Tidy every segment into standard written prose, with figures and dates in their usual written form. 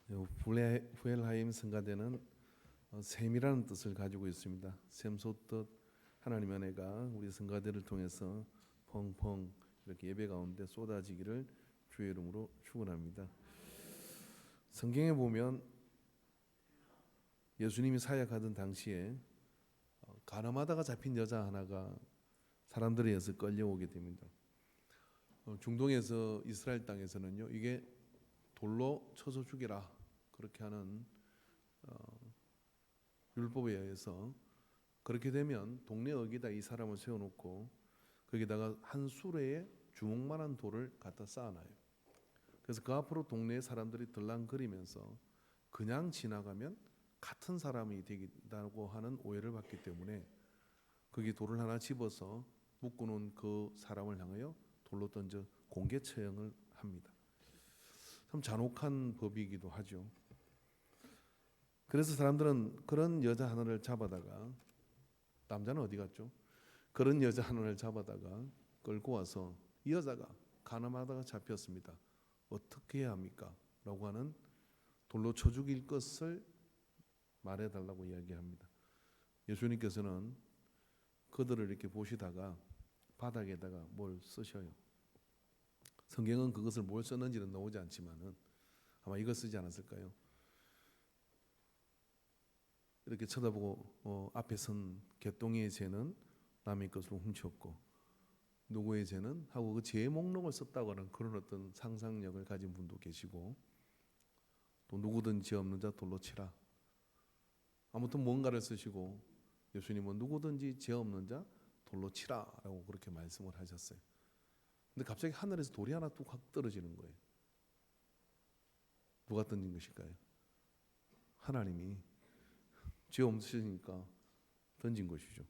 부엘하임 성가대는 샘이라는 뜻을 가지고 있습니다. 샘 솟듯 하나님의 은혜가 우리 성가대를 통해서 펑펑 이렇게 예배 가운데 쏟아지기를 주의 이름으로 축원합니다. 성경에 보면 예수님이 사역하던 당시에 가늠하다가 잡힌 여자 하나가 사람들에 의해서 끌려오게 됩니다. 중동에서 이스라엘 땅에서는요, 이게 돌로 쳐서 죽이라 그렇게 하는 율법에 의해서 그렇게 되면 동네 어귀다 이 사람을 세워놓고 거기다가 한 수레에 주먹만한 돌을 갖다 쌓아놔요. 그래서 그 앞으로 동네 사람들이 들랑거리면서 그냥 지나가면 같은 사람이 되겠다고 하는 오해를 받기 때문에 거기 돌을 하나 집어서 묶어놓은 그 사람을 향하여 돌로 던져 공개 처형을 합니다. 참 잔혹한 법이기도 하죠. 그래서 사람들은 그런 여자 하나를 잡아다가, 남자는 어디 갔죠? 그런 여자 하나를 잡아다가 끌고 와서 이 여자가 가늠하다가 잡혔습니다. 어떻게 해야 합니까? 라고 하는 돌로 쳐 죽일 것을 말해달라고 이야기합니다. 예수님께서는 그들을 이렇게 보시다가 바닥에다가 뭘 쓰셔요. 성경은 그것을 뭘 썼는지는 나오지 않지만은 아마 이거 쓰지 않았을까요? 이렇게 쳐다보고 앞에 선 개똥이의 죄는 남의 것으로 훔쳤고 누구의 죄는 하고 그 죄의 목록을 썼다고 하는 그런 어떤 상상력을 가진 분도 계시고, 또 누구든 죄 없는 자 돌로 치라. 아무튼 뭔가를 쓰시고 예수님은 누구든지 죄 없는 자 돌로 치라라고 그렇게 말씀을 하셨어요. 근데 갑자기 하늘에서 돌이 하나 뚝 확 떨어지는 거예요. 누가 던진 것일까요? 하나님이 죄 없으시니까 던진 것이죠.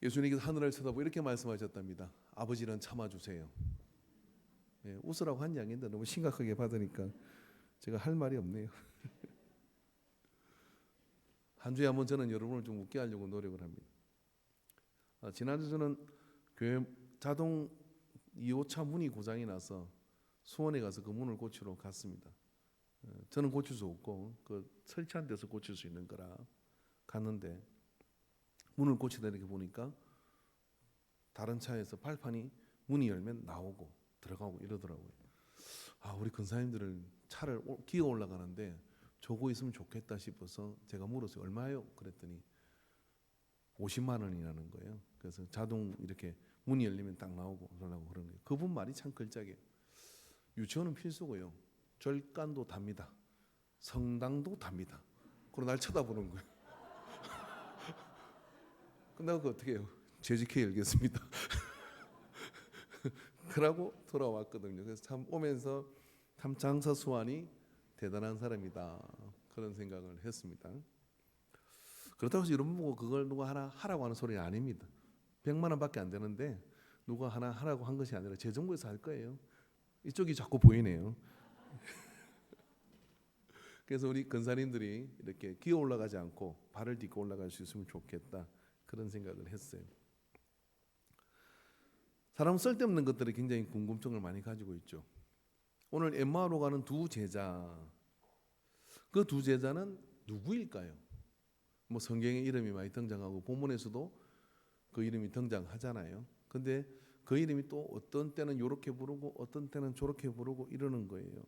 예수님께서 하늘을 쳐다보고 이렇게 말씀하셨답니다. 아버지는 참아주세요. 웃으라고 한 이야기인데 너무 심각하게 받으니까 제가 할 말이 없네요. 한 주에 한번 저는 여러분을 좀 웃게 하려고 노력을 합니다. 지난주 저는 교회 자동 2호차 문이 고장이 나서 수원에 가서 그 문을 고치러 갔습니다. 저는 고칠 수 없고 그 설치한 데서 고칠 수 있는 거라 갔는데 문을 고치다 이렇게 보니까 다른 차에서 발판이 문이 열면 나오고 들어가고 이러더라고요. 우리 근사님들은 차를 기어 올라가는데 저거 있으면 좋겠다 싶어서 제가 물었어요. 얼마예요? 그랬더니 50만 원이라는 거예요. 그래서 자동 이렇게 문이 열리면 딱 나오고 그러려고 그런 거예요. 그분 말이 참 걸작이에요. 유치원은 필수고요. 절간도 답니다. 성당도 답니다. 그러고 날 쳐다보는 거예요. 끝나고 어떻게 해요? 재직해 열겠습니다. 그러고 돌아왔거든요. 그래서 참 오면서 참 장사 수완이 대단한 사람이다 그런 생각을 했습니다. 그렇다고 해서 여러분 보고 그걸 누가 하나 하라고 하는 소리는 아닙니다. 100만 원밖에 안 되는데 누가 하나 하라고 한 것이 아니라 제 정부에서 할 거예요. 이쪽이 자꾸 보이네요. 그래서 우리 근사님들이 이렇게 기어 올라가지 않고 발을 딛고 올라갈 수 있으면 좋겠다 그런 생각을 했어요. 사람은 쓸데없는 것들에 굉장히 궁금증을 많이 가지고 있죠. 오늘 엠마오로 가는 두 제자, 그 두 제자는 누구일까요? 뭐 성경에 이름이 많이 등장하고 본문에서도 그 이름이 등장하잖아요. 근데 그 이름이 또 어떤 때는 이렇게 부르고 어떤 때는 저렇게 부르고 이러는 거예요.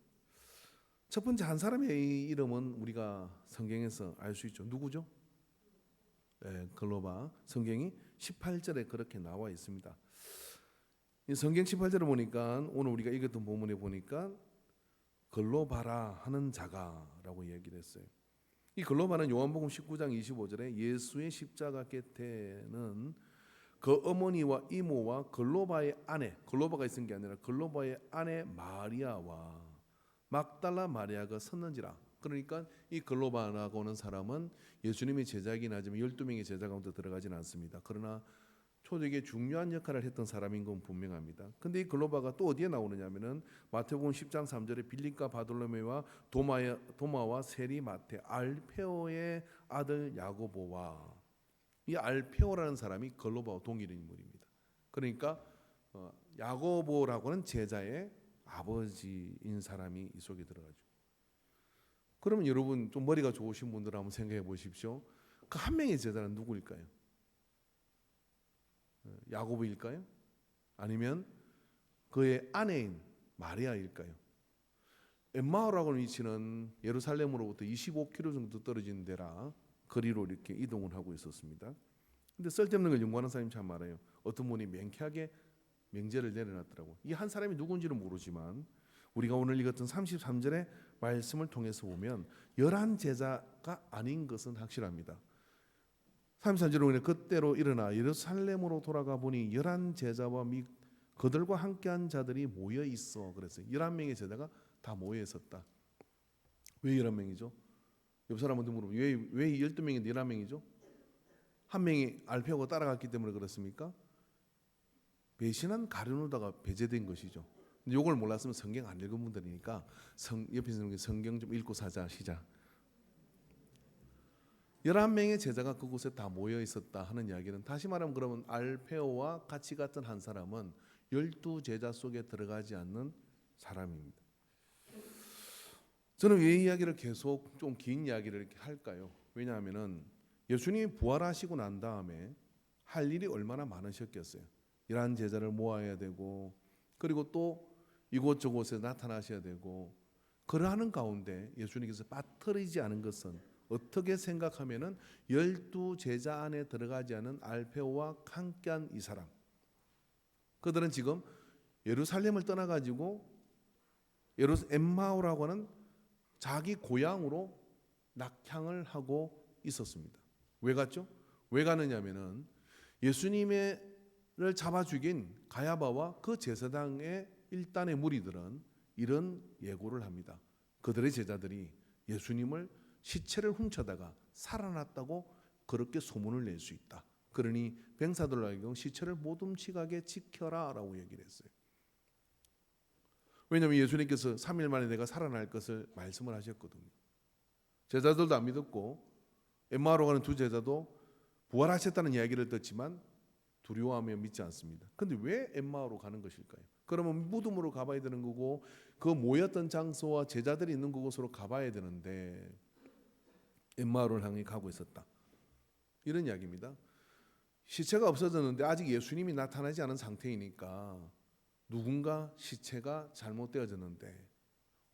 첫 번째 한 사람의 이름은 우리가 성경에서 알 수 있죠. 누구죠? 글로바. 성경이 18절에 그렇게 나와 있습니다. 이 성경 18절을 보니까 오늘 우리가 읽었던 본문에 보니까 글로바라 하는 자가라고 얘기를 했어요. 이 글로바는 요한복음 19장 25절에 예수의 십자가 곁에는 그 어머니와 이모와 글로바의 아내, 글로바가 있은 게 아니라 글로바의 아내 마리아와 막달라 마리아가 섰는지라. 그러니까 이 글로바라고 하는 사람은 예수님의 제자이긴 하지만 12명의 제자 가운데 들어가지는 않습니다. 그러나 초대교회에 중요한 역할을 했던 사람인 건 분명합니다. 근데 이 글로바가 또 어디에 나오느냐면은 마태복음 10장 3절에 빌립과 바돌로메와 도마와 세리 마테 알페오의 아들 야고보와, 이 알페오라는 사람이 글로바와 동일인 인물입니다. 그러니까 야고보라고는 제자의 아버지인 사람이 이 속에 들어가죠. 그러면 여러분 좀 머리가 좋으신 분들 한번 생각해 보십시오. 그 한 명의 제자는 누구일까요? 야고보일까요? 아니면 그의 아내인 마리아일까요? 엠마오라고 하는 위치는 예루살렘으로부터 25km 정도 떨어진 데라 거리로 이렇게 이동을 하고 있었습니다. 근데 쓸데없는 걸 연구하는 사람이 참 많아요. 어떤 분이 명쾌하게 명제를 내려놨더라고. 이 한 사람이 누군지는 모르지만 우리가 오늘 읽었던 33절의 말씀을 통해서 보면 11 제자가 아닌 것은 확실합니다. 33절에 보면 그때로 일어나 예루살렘으로 돌아가 보니 11 제자와 및 그들과 함께한 자들이 모여 있어. 그랬어요. 11명의 제자가 다 모여 있었다. 왜 11명이죠? 옆 사람한테 물어보면 왜 12명인데 11명이죠? 한 명이 알페오가 따라갔기 때문에 그렇습니까? 배신한 가룟유다가 배제된 것이죠. 근데 이걸 몰랐으면 성경 안 읽은 분들이니까 옆에 있는 성경 좀 읽고 사자 시작. 11명의 제자가 그곳에 다 모여 있었다 하는 이야기는 다시 말하면 그러면 알페오와 같이 갔던 한 사람은 12 제자 속에 들어가지 않는 사람입니다. 저는 왜 이야기를 계속 좀 긴 이야기를 이렇게 할까요? 왜냐하면은 예수님이 부활하시고 난 다음에 할 일이 얼마나 많으셨겠어요. 11 제자를 모아야 되고 그리고 또 이곳저곳에 나타나셔야 되고 그러하는 가운데 예수님께서 빠뜨리지 않은 것은 어떻게 생각하면은 12 제자 안에 들어가지 않은 알페오와 함께한 이 사람 그들은 지금 예루살렘을 떠나가지고 엠마오라고 하는 자기 고향으로 낙향을 하고 있었습니다. 왜 갔죠? 왜 가느냐면은 예수님을 잡아 죽인 가야바와 그 제사장의 일단의 무리들은 이런 예고를 합니다. 그들의 제자들이 예수님을 시체를 훔쳐다가 살아났다고 그렇게 소문을 낼 수 있다. 그러니 병사들로 하여금 시체를 못 훔치게 지켜라라고 얘기를 했어요. 왜냐하면 예수님께서 3일 만에 내가 살아날 것을 말씀을 하셨거든요. 제자들도 안 믿었고 엠마오로 가는 두 제자도 부활하셨다는 이야기를 듣지만 두려워하며 믿지 않습니다. 그런데 왜 엠마오로 가는 것일까요? 그러면 무덤으로 가봐야 되는 거고 그 모였던 장소와 제자들이 있는 그곳으로 가봐야 되는데 엠마오를 향해 가고 있었다. 이런 이야기입니다. 시체가 없어졌는데 아직 예수님이 나타나지 않은 상태이니까 누군가 시체가 잘못되어졌는데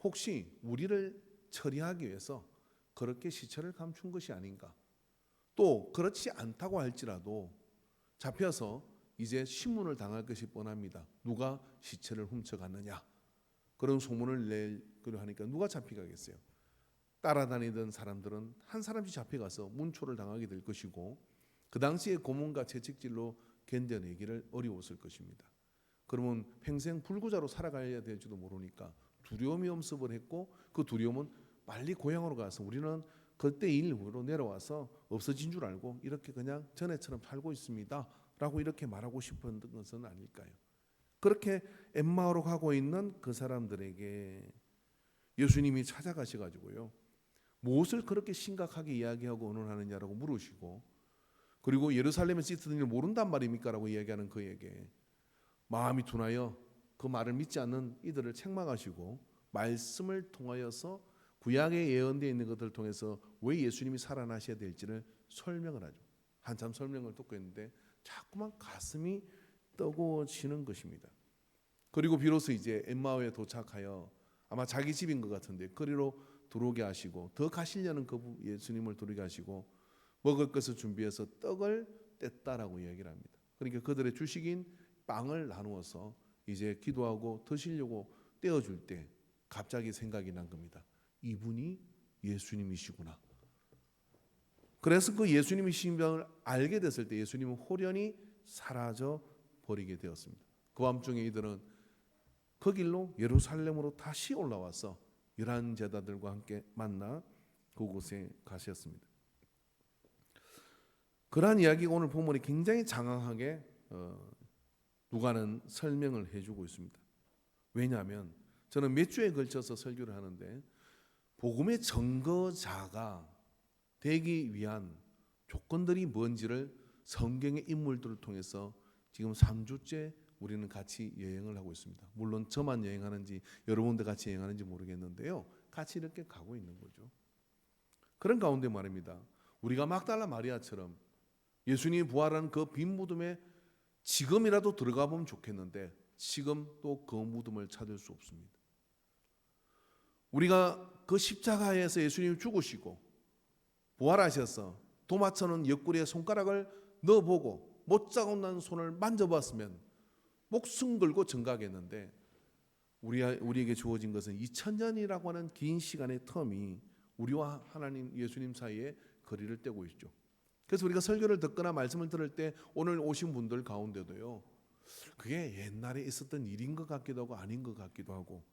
혹시 우리를 처리하기 위해서 그렇게 시체를 감춘 것이 아닌가. 또 그렇지 않다고 할지라도 잡혀서 이제 신문을 당할 것이 뻔합니다. 누가 시체를 훔쳐갔느냐. 그런 소문을 내기로 하니까 누가 잡혀가겠어요. 따라다니던 사람들은 한 사람씩 잡혀가서 문초를 당하게 될 것이고 그 당시에 고문과 채찍질로 견뎌내기를 어려웠을 것입니다. 그러면 평생 불구자로 살아가야 될지도 모르니까 두려움이 엄습을 했고 그 두려움은 빨리 고향으로 가서 우리는 그때 일으로 내려와서 없어진 줄 알고 이렇게 그냥 전에처럼 살고 있습니다 라고 이렇게 말하고 싶은 것은 아닐까요? 그렇게 엠마오로 가고 있는 그 사람들에게 예수님이 찾아가셔가지고요 무엇을 그렇게 심각하게 이야기하고 언론하느냐라고 물으시고 그리고 예루살렘에서 있었던 일을 모른단 말입니까? 라고 이야기하는 그에게 마음이 둔하여 그 말을 믿지 않는 이들을 책망하시고 말씀을 통하여서 구약에 예언되어 있는 것들을 통해서 왜 예수님이 살아나셔야 될지를 설명을 하죠. 한참 설명을 듣고 있는데 자꾸만 가슴이 뜨거워지는 것입니다. 그리고 비로소 이제 엠마오에 도착하여 아마 자기 집인 것 같은데 거리로 들어오게 하시고 더 가시려는 그 예수님을 들어오게 하시고 먹을 것을 준비해서 떡을 뗐다라고 이야기를 합니다. 그러니까 그들의 주식인 빵을 나누어서 이제 기도하고 드시려고 떼어줄 때 갑자기 생각이 난 겁니다. 이분이 예수님이시구나. 그래서 그 예수님이신 걸 알게 됐을 때 예수님은 홀연히 사라져 버리게 되었습니다. 그 밤중에 이들은 그 길로 예루살렘으로 다시 올라와서 11 제자들과 함께 만나 그곳에 가셨습니다. 그러한 이야기가 오늘 본문에 굉장히 장황하게 누가는 설명을 해주고 있습니다. 왜냐하면 저는 몇 주에 걸쳐서 설교를 하는데 복음의 증거자가 되기 위한 조건들이 뭔지를 성경의 인물들을 통해서 지금 3주째 우리는 같이 여행을 하고 있습니다. 물론 저만 여행하는지 여러분들 같이 여행하는지 모르겠는데요. 같이 이렇게 가고 있는 거죠. 그런 가운데 말입니다. 우리가 막달라 마리아처럼 예수님이 부활한 그 빈 무덤에 지금이라도 들어가 보면 좋겠는데 지금 또 그 무덤을 찾을 수 없습니다. 우리가 그 십자가에서 예수님이 죽으시고 부활하셔서 도마처럼 옆구리에 손가락을 넣어보고 못 자국난 손을 만져봤으면 목숨 걸고 전가하겠는데 우리에게 주어진 것은 2000년이라고 하는 긴 시간의 텀이 우리와 하나님 예수님 사이에 거리를 떼고 있죠. 그래서 우리가 설교를 듣거나 말씀을 들을 때 오늘 오신 분들 가운데도요, 그게 옛날에 있었던 일인 것 같기도 하고 아닌 것 같기도 하고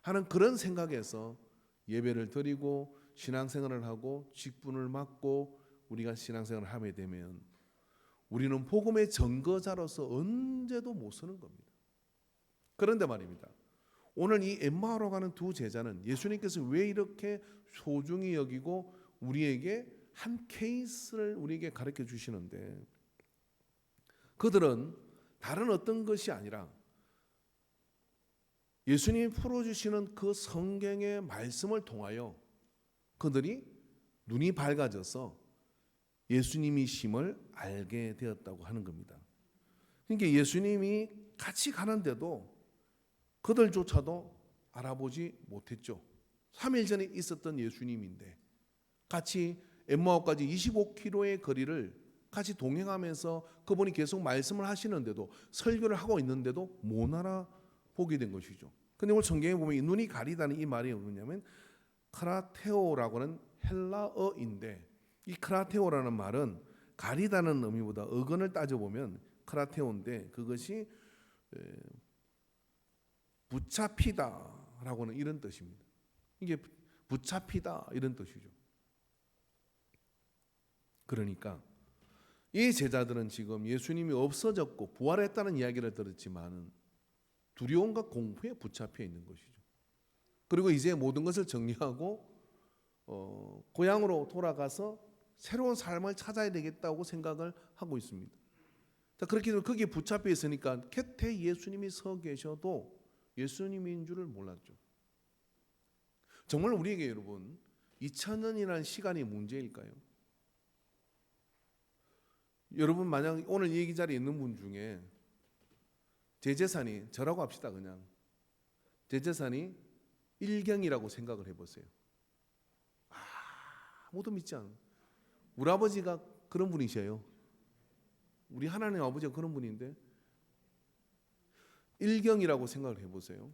하는 그런 생각에서 예배를 드리고 신앙생활을 하고 직분을 맡고 우리가 신앙생활을 하게 되면 우리는 복음의 증거자로서 언제도 못 서는 겁니다. 그런데 말입니다. 오늘 이 엠마오로 가는 두 제자는 예수님께서 왜 이렇게 소중히 여기고 우리에게 한 케이스를 우리에게 가르쳐 주시는데, 그들은 다른 어떤 것이 아니라 예수님이 풀어주시는 그 성경의 말씀을 통하여 그들이 눈이 밝아져서 예수님이심을 알게 되었다고 하는 겁니다. 그러니까 예수님이 같이 가는데도 그들조차도 알아보지 못했죠. 3일 전에 있었던 예수님인데 같이 엠마오까지 25km의 거리를 같이 동행하면서 그분이 계속 말씀을 하시는데도 설교를 하고 있는데도 못 알아보게 된 것이죠. 근데 오늘 성경에 보면 이 눈이 가리다는 이 말이 뭐냐면 크라테오라고 하는 헬라어인데, 이 크라테오라는 말은 가리다는 의미보다 어근을 따져보면 크라테오인데 그것이 붙잡히다라고 하는 이런 뜻입니다. 이게 붙잡히다 이런 뜻이죠. 그러니까 이 제자들은 지금 예수님이 없어졌고 부활했다는 이야기를 들었지만 두려움과 공포에 붙잡혀 있는 것이죠. 그리고 이제 모든 것을 정리하고 고향으로 돌아가서 새로운 삶을 찾아야 되겠다고 생각을 하고 있습니다. 자, 그렇게 거기에 붙잡혀 있으니까 곁에 예수님이 서 계셔도 예수님인 줄을 몰랐죠. 정말 우리에게 여러분 2000년이라는 시간이 문제일까요? 여러분 만약 오늘 이 자리에 있는 분 중에 제 재산이, 저라고 합시다, 그냥 제 재산이 1경이라고 생각을 해보세요. 아무도 믿지 않아요. 우리 아버지가 그런 분이셔요. 우리 하나님 아버지가 그런 분인데 1경이라고 생각을 해보세요.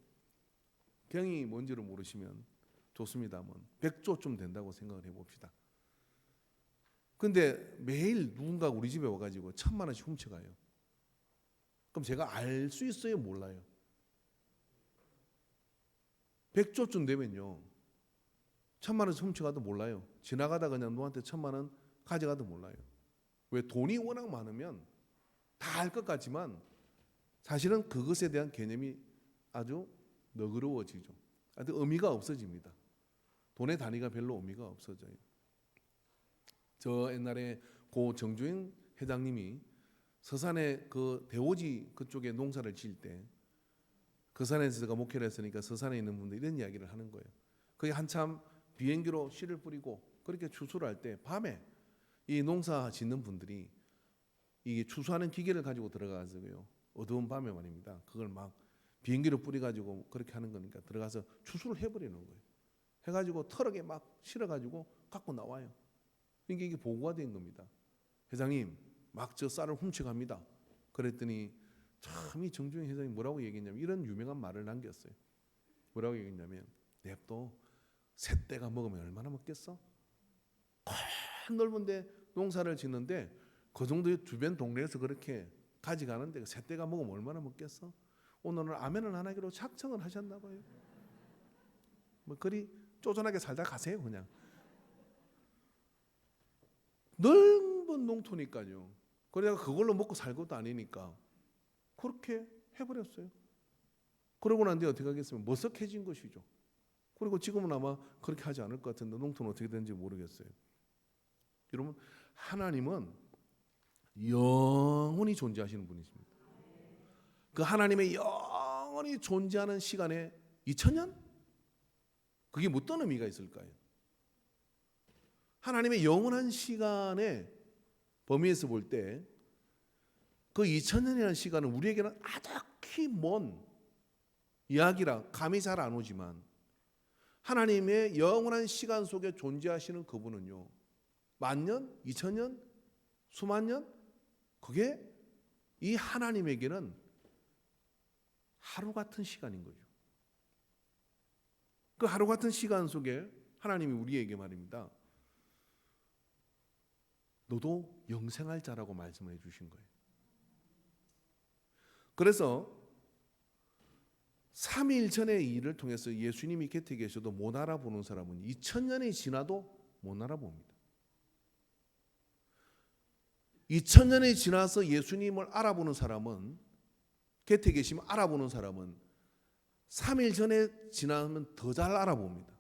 경이 뭔지를 모르시면 좋습니다만 100조쯤 된다고 생각을 해봅시다. 근데 매일 누군가 우리 집에 와가지고 1000만 원씩 훔쳐가요. 그럼 제가 알 수 있어요? 몰라요? 100조쯤 되면요 1000만 원씩 훔쳐가도 몰라요. 지나가다 그냥 누구한테 1000만 원 가져가도 몰라요. 왜? 돈이 워낙 많으면 다 알 것 같지만 사실은 그것에 대한 개념이 아주 너그러워지죠. 아주 의미가 없어집니다. 돈의 단위가 별로 의미가 없어져요. 저 옛날에 고 정주행 회장님이 서산에 그 대오지 그쪽에 농사를 지을 때 그 산에서 제가 목회를 했으니까 서산에 있는 분들 이런 이야기를 하는 거예요. 거기 한참 비행기로 씨를 뿌리고 그렇게 추수를 할 때 밤에 이 농사 짓는 분들이 이게 추수하는 기계를 가지고 들어가서요 어두운 밤에 말입니다. 그걸 막 비행기로 뿌려가지고 그렇게 하는 거니까 들어가서 추수를 해버리는 거예요. 해가지고 트럭에 막 실어가지고 갖고 나와요. 그러니까 이게 보고가 된 겁니다. 회장님 막 저 쌀을 훔쳐갑니다. 그랬더니 참 이 정주행 회장이 뭐라고 얘기했냐면 이런 유명한 말을 남겼어요. 뭐라고 얘기했냐면 냅둬 새떼가 먹으면 얼마나 먹겠어? 큰 넓은데 농사를 짓는데 그 정도의 주변 동네에서 그렇게 가져가는데 새떼가 먹으면 얼마나 먹겠어? 오늘은 아멘을 안 하기로 작정을 하셨나 봐요. 뭐 그리 쪼잔하게 살다 가세요 그냥. 넓은 농토니까요. 그래가 그걸로 먹고 살 것도 아니니까 그렇게 해버렸어요. 그러고 난 뒤에 어떻게 하겠어요? 머쓱해진 것이죠. 그리고 지금은 아마 그렇게 하지 않을 것 같은데 농토는 어떻게 되는지 모르겠어요. 여러분 하나님은 영원히 존재하시는 분이십니다. 그 하나님의 영원히 존재하는 시간에 2000년? 그게 어떤 의미가 있을까요? 하나님의 영원한 시간의 범위에서 볼 때 그 2000년이라는 시간은 우리에게는 아득히 먼 이야기라 감이 잘 안 오지만, 하나님의 영원한 시간 속에 존재하시는 그분은요, 만년, 2000년, 수만 년, 그게 이 하나님에게는 하루 같은 시간인 거죠. 그 하루 같은 시간 속에 하나님이 우리에게 말입니다, 너도 영생할 자라고 말씀을 해주신 거예요. 그래서 3일 전의 일을 통해서 예수님이 곁에 계셔도 못 알아보는 사람은 2000년이 지나도 못 알아봅니다. 2000년이 지나서 예수님을 알아보는 사람은, 곁에 계시면 알아보는 사람은 3일 전에 지나면 더 잘 알아봅니다.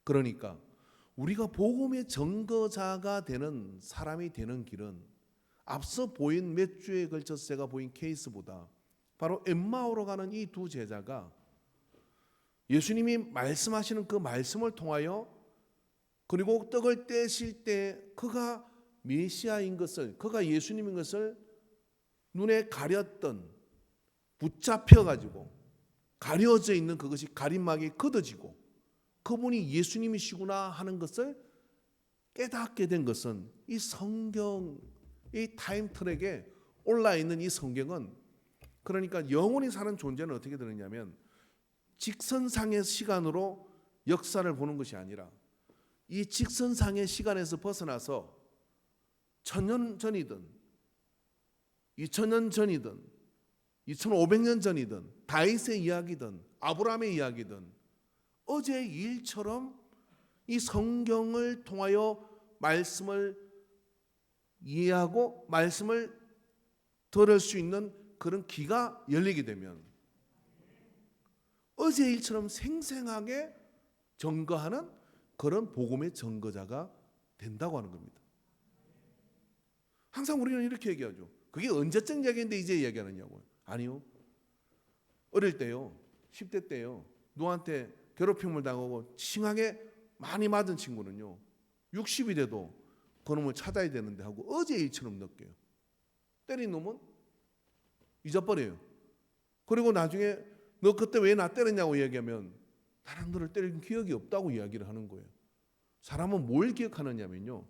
그러니까 우리가 복음의 증거자가 되는 사람이 되는 길은 앞서 보인 몇 주에 걸쳐서 제가 보인 케이스보다 바로 엠마오로 가는 이 두 제자가 예수님이 말씀하시는 그 말씀을 통하여, 그리고 떡을 떼실 때 그가 메시아인 것을, 그가 예수님인 것을 눈에 가렸던, 붙잡혀가지고 가려져 있는 그것이 가림막이 걷어지고 그분이 예수님이시구나 하는 것을 깨닫게 된 것은, 이 성경, 이 타임트랙에 올라있는 이 성경은, 그러니까 영원히 사는 존재는 어떻게 되느냐면 직선상의 시간으로 역사를 보는 것이 아니라 이 직선상의 시간에서 벗어나서 1000년 전이든 2000년 전이든 2500년 전이든 다윗의 이야기든 아브라함의 이야기든 어제의 일처럼 이 성경을 통하여 말씀을 이해하고 말씀을 들을 수 있는 그런 귀가 열리게 되면 어제의 일처럼 생생하게 증거하는 그런 복음의 증거자가 된다고 하는 겁니다. 항상 우리는 이렇게 얘기하죠. 그게 언제적 이야기인데 이제 이야기하느냐고요. 아니요. 어릴 때요, 10대 때요, 누구한테 괴롭힘을 당하고 칭하게 많이 맞은 친구는요, 60이 돼도 그놈을 찾아야 되는데 하고 어제 일처럼 느껴요. 때린 놈은 잊어버려요. 그리고 나중에 너 그때 왜 나 때렸냐고 얘기하면 나는 너를 때린 기억이 없다고 이야기를 하는 거예요. 사람은 뭘 기억하느냐면요,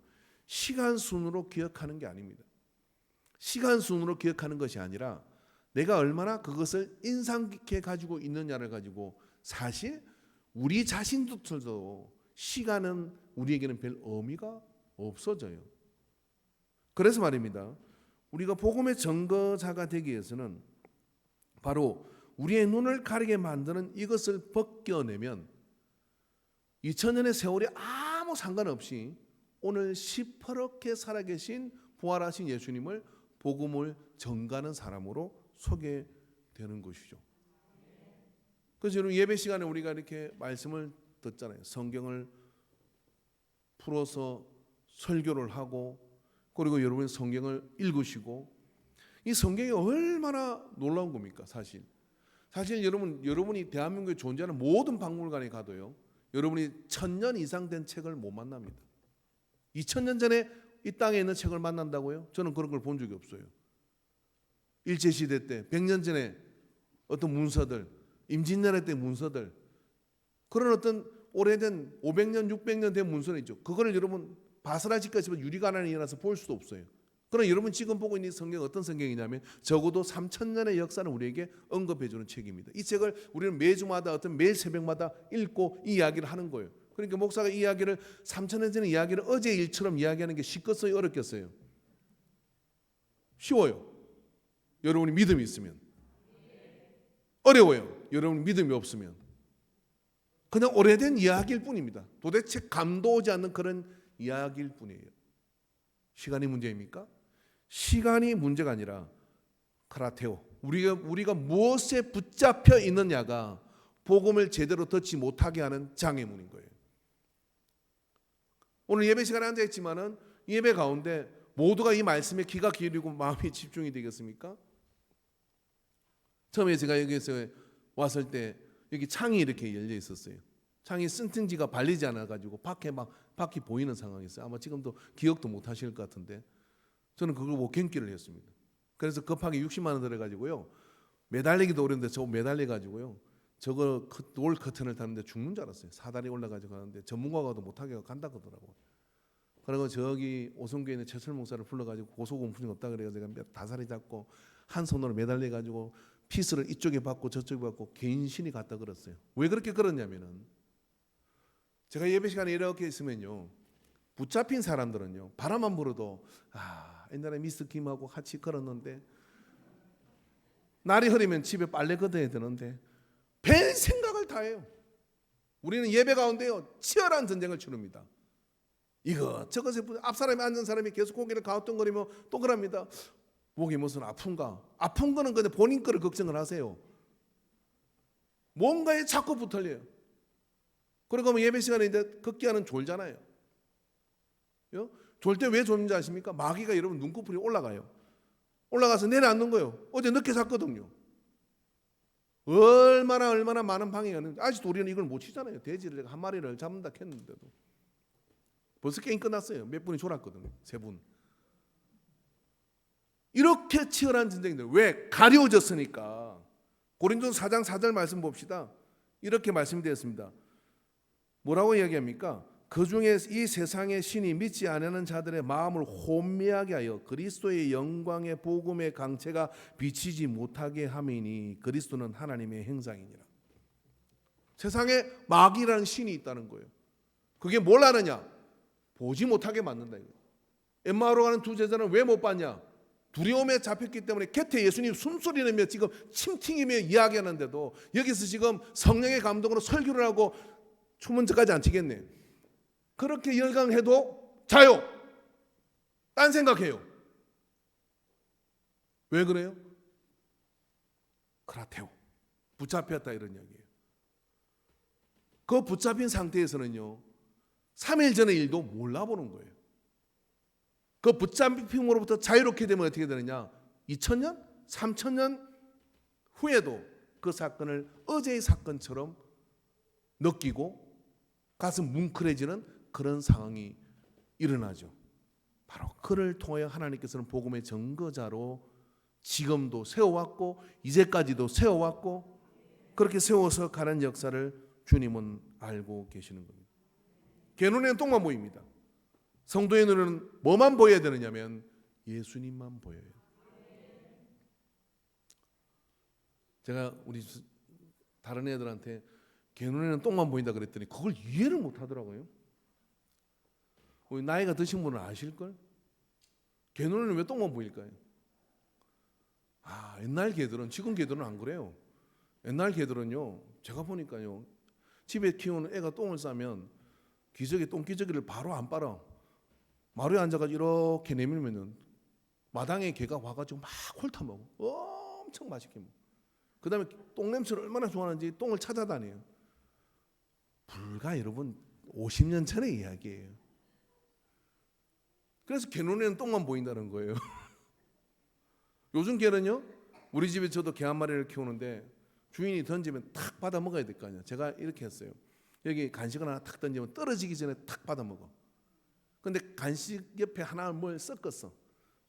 시간 순으로 기억하는 게 아닙니다. 시간 순으로 기억하는 것이 아니라 내가 얼마나 그것을 인상 깊게 가지고 있느냐를 가지고, 사실 우리 자신들도 시간은 우리에게는 별 의미가 없어져요. 그래서 말입니다, 우리가 복음의 증거자가 되기 위해서는 바로 우리의 눈을 가리게 만드는 이것을 벗겨내면 2000년의 세월이 아무 상관없이 오늘 시퍼렇게 살아계신 부활하신 예수님을, 복음을 전가하는 사람으로 소개되는 것이죠. 그래서 여러분, 예배 시간에 우리가 이렇게 말씀을 듣잖아요. 성경을 풀어서 설교를 하고, 그리고 여러분 성경을 읽으시고, 이 성경이 얼마나 놀라운 겁니까? 사실 여러분이 대한민국에 존재하는 모든 박물관에 가도요, 여러분이 1000년 이상 된 책을 못 만납니다. 2000년 전에 이 땅에 있는 책을 만난다고요? 저는 그런 걸 본 적이 없어요. 일제시대 때 100년 전에 어떤 문서들, 임진왜란 때 문서들, 그런 어떤 오래된 500년 600년 된 문서는 있죠. 그거를 여러분 바스라지까지 유리관 안에 일어나서 볼 수도 없어요. 그럼 여러분 지금 보고 있는 성경 어떤 성경이냐면 적어도 3000년의 역사는 우리에게 언급해 주는 책입니다. 이 책을 우리는 매주마다 어떤 매일 새벽마다 읽고 이 이야기를 하는 거예요. 그러니까 목사가 이 이야기를 3000년 전의 이야기를 어제 일처럼 이야기하는 게 쉽겠어요, 어렵겠어요? 쉬워요. 여러분이 믿음이 있으면. 어려워요. 여러분 믿음이 없으면. 그냥 오래된 이야기일 뿐입니다. 도대체 감도 오지 않는 그런 이야기일 뿐이에요. 시간이 문제입니까? 시간이 문제가 아니라 크라테오, 우리가 무엇에 붙잡혀 있느냐가 복음을 제대로 듣지 못하게 하는 장애물인 거예요. 오늘 예배 시간에 앉아 있지만은 예배 가운데 모두가 이 말씀에 귀가 기울이고 마음이 집중이 되겠습니까? 처음에 제가 여기서 왔을 때 여기 창이 이렇게 열려 있었어요. 창이 승팅지가 발리지 않아가지고 밖에 막 밖이 보이는 상황이었어요. 아마 지금도 기억도 못 하실 것 같은데 저는 그걸 못 견기를 했습니다. 그래서 급하게 60만 원 들어가지고요. 매달리기도 어려운데 저거 매달려가지고요. 저거 돌 커튼을 타는데 죽는 줄 알았어요. 사다리 올라가지고 가는데 전문가가도 못하게 간다 그러더라고요. 그리고 저기 오송교에 있는 최철 목사를 불러가지고 고소공포증 없다 그래가지고 제가 다사리 잡고 한 손으로 매달려가지고 피스를 이쪽에 받고 저쪽에 받고 개인신이 갔다 그랬어요. 왜 그렇게 걸었냐면은 제가 예배 시간에 이렇게 있으면요. 붙잡힌 사람들은요. 바람만 불어도 옛날에 미스 김하고 같이 걸었는데 날이 흐리면 집에 빨래 걷어야 되는데 별 생각을 다 해요. 우리는 예배 가운데요. 치열한 전쟁을 치릅니다. 저것에 앞사람이 앉은 사람이 계속 고개를 가우뚱거리며 또 그럽니다. 목이 무슨 아픈가? 아픈 거는 근데 본인 거를 걱정을 하세요. 뭔가에 자꾸 붙들려요. 그러고 예배 시간에 이제 걷기하는 졸잖아요. 졸 때 왜 졸는지 아십니까? 마귀가 여러분 눈꺼풀이 올라가요. 올라가서 내려앉는 거예요. 어제 늦게 잤거든요. 얼마나 많은 방해가 있는지 아직도 우리는 이걸 못 치잖아요. 돼지를 한 마리를 잡는다 했는데도 벌써 게임 끝났어요. 몇 분이 졸았거든요. 3분. 이렇게 치열한 전쟁인데 왜? 가려워졌으니까. 고린도서 4장 4절 말씀 봅시다. 이렇게 말씀되었습니다. 뭐라고 이야기합니까? 그 중에 이 세상의 신이 믿지 않는 자들의 마음을 혼미하게 하여 그리스도의 영광의 복음의 강체가 비치지 못하게 함이니 그리스도는 하나님의 형상이니라. 세상에 마귀라는 신이 있다는 거예요. 그게 뭘 하느냐? 보지 못하게 만든다. 엠마오로 가는 두 제자는 왜 못 봤냐? 두려움에 잡혔기 때문에 곁에 예수님 숨소리 내며 지금 침팅이며 이야기하는데도 여기서 지금 성령의 감동으로 설교를 하고 초문제까지 안 치겠네. 그렇게 열강해도 자요. 딴 생각해요. 왜 그래요? 그라테오. 붙잡혔다 이런 이야기예요. 그 붙잡힌 상태에서는요. 3일 전의 일도 몰라보는 거예요. 그 붙잡힘으로부터 자유롭게 되면 어떻게 되느냐? 2000년, 3000년 후에도 그 사건을 어제의 사건처럼 느끼고 가슴 뭉클해지는 그런 상황이 일어나죠. 바로 그를 통하여 하나님께서는 복음의 증거자로 지금도 세워왔고 이제까지도 세워왔고 그렇게 세워서 가는 역사를 주님은 알고 계시는 겁니다. 걔 눈에는 똥만 보입니다. 성도의 눈에는 뭐만 보여야 되느냐면 예수님만 보여요. 제가 우리 다른 애들한테 걔 눈에는 똥만 보인다 그랬더니 그걸 이해를 못 하더라고요. 우리 나이가 드신 분은 아실걸? 걔 눈에는 왜 똥만 보일까요? 옛날 개들은, 지금 개들은 안 그래요. 옛날 개들은요, 제가 보니까요, 집에 키우는 애가 똥을 싸면 똥기저귀를 바로 안 빨아. 마루에 앉아가지고 이렇게 내밀면은 마당에 개가 와가지고 막 훑어먹어. 엄청 맛있게 먹어. 그 다음에 똥 냄새를 얼마나 좋아하는지 똥을 찾아다녀요. 불과 여러분 50년 전의 이야기예요. 그래서 개 눈에는 똥만 보인다는 거예요. 요즘 개는요, 우리 집에 저도 개 한 마리를 키우는데 주인이 던지면 탁 받아 먹어야 될 거 아니야. 제가 이렇게 했어요. 여기 간식을 하나 탁 던지면 떨어지기 전에 탁 받아 먹어. 근데 간식 옆에 하나 뭘 섞었어.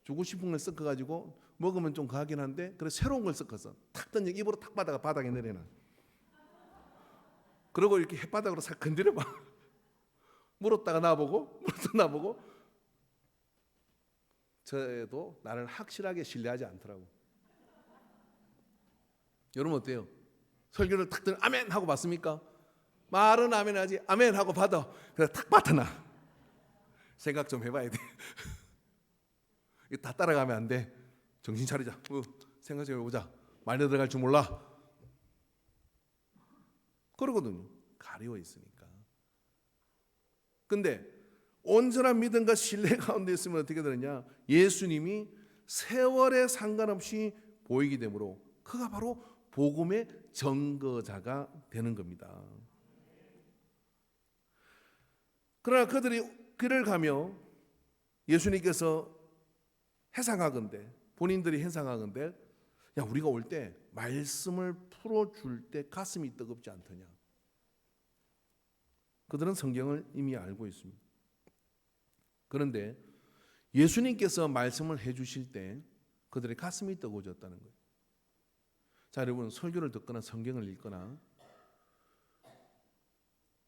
주고 싶은 걸 섞어가지고 먹으면 좀 가긴 한데 그래서 새로운 걸 섞었어. 탁 던지 입으로 탁 받아가 바닥에 내려놔. 그리고 이렇게 햇바닥으로 싹 건드려봐. 물었다가 놔보고 물었다가 놔보고. 저도 나를 확실하게 신뢰하지 않더라고. 여러분 어때요? 설교를 탁 들으면 아멘 하고 받습니까? 말은 아멘 하지 아멘 하고 받아. 그래서 탁 받아놔. 생각 좀 해봐야 돼. 이거 다 따라가면 안 돼. 정신 차리자. 생각 좀 해보자. 말려 들어갈 줄 몰라. 그러거든요. 가리워 있으니까. 근데 온전한 믿음과 신뢰 가운데 있으면 어떻게 되느냐? 예수님이 세월에 상관없이 보이게 되므로 그가 바로 복음의 증거자가 되는 겁니다. 그러나 그들이 길을 가며 예수님께서 해상하건대 본인들이 해상하건대 야, 우리가 올 때 말씀을 풀어줄 때 가슴이 뜨겁지 않더냐. 그들은 성경을 이미 알고 있습니다. 그런데 예수님께서 말씀을 해주실 때 그들의 가슴이 뜨거워졌다는 거예요. 자, 여러분, 설교를 듣거나 성경을 읽거나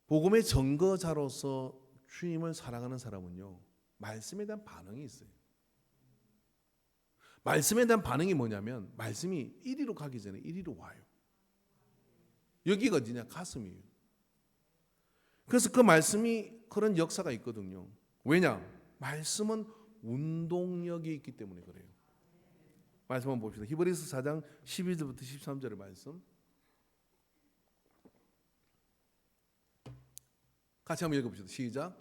복음의 증거자로서 주님을 사랑하는 사람은요, 말씀에 대한 반응이 있어요. 말씀에 대한 반응이 뭐냐면 말씀이 이리로 가기 전에 이리로 와요. 여기가 어디냐? 가슴이에요. 그래서 그 말씀이 그런 역사가 있거든요. 왜냐? 말씀은 운동력이 있기 때문에 그래요. 말씀 한번 봅시다. 히브리서 4장 12절부터 13절의 말씀 같이 한번 읽어봅시다. 시작.